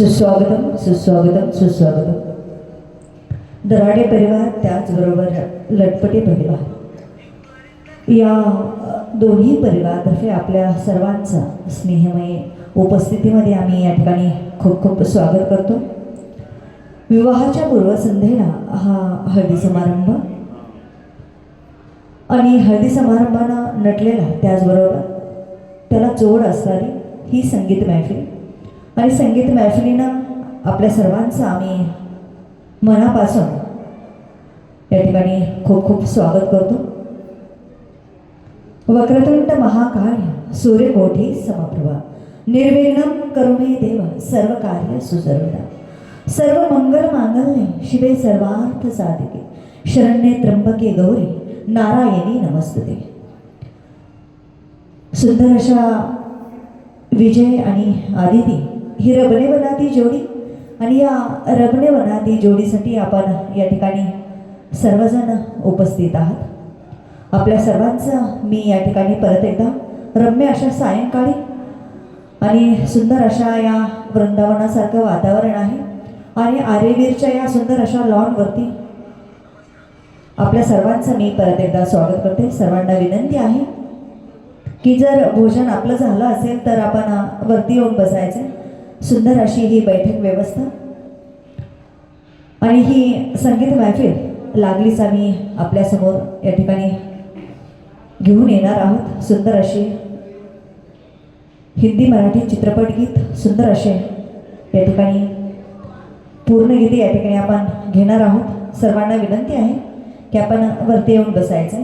सुस्वागतम सुस्वागतम सुस्वागतम. दराडे परिवार त्याचबरोबर लटपटे परिवार या दोन्ही परिवारातर्फे आपल्या सर्वांचा स्नेहमय उपस्थितीमध्ये आम्ही या ठिकाणी खूप खूप स्वागत करतो. विवाहाच्या पूर्वसंध्येला हा हळदी समारंभ आणि हळदी समारंभानं नटलेला त्याचबरोबर त्याला जोड असणारी ही संगीत महफिल आणि संगीत महफिलीनं आपल्या सर्वांचं आम्ही मनापासून या ठिकाणी खूप खूप स्वागत करतो. वक्रतुंड महाकाय सूर्यकोटी समप्रभा निर्विघ्नं करो मे देव सर्व कार्य सुजरूला. सर्व मंगल मांगल्ये शिवे सर्वार्थ साधिके शरण्ये त्र्यंबके गौरी नारायणी नमस्तुते. सुंदर अशा विजय आणि आदिती ही रबनेवनाती जोडी आणि या रबनेवनाती जोडीसाठी आपण या ठिकाणी सर्वजण उपस्थित आहात. आपल्या सर्वांचं मी या ठिकाणी परत एकदा रम्य अशा सायंकाळी आणि सुंदर अशा या वृंदावनासारखं वातावरण आहे आणि आरेवीरच्या या सुंदर अशा लॉनवरती आपल्या सर्वांचं मी परत एकदा स्वागत करते. सर्वांना विनंती आहे की जर भोजन आपलं झालं असेल तर आपण वरती येऊन बसायचं. सुंदर अशी ही बैठक व्यवस्था आणि ही संगीत महफिल लागलीच आम्ही आपल्यासमोर या ठिकाणी घेऊन येणार आहोत. सुंदर अशी हिंदी मराठी चित्रपट गीत सुंदर असे या ठिकाणी पूर्ण गीते या ठिकाणी आपण घेणार आहोत. सर्वांना विनंती आहे की आपण वरती येऊन बसायचं.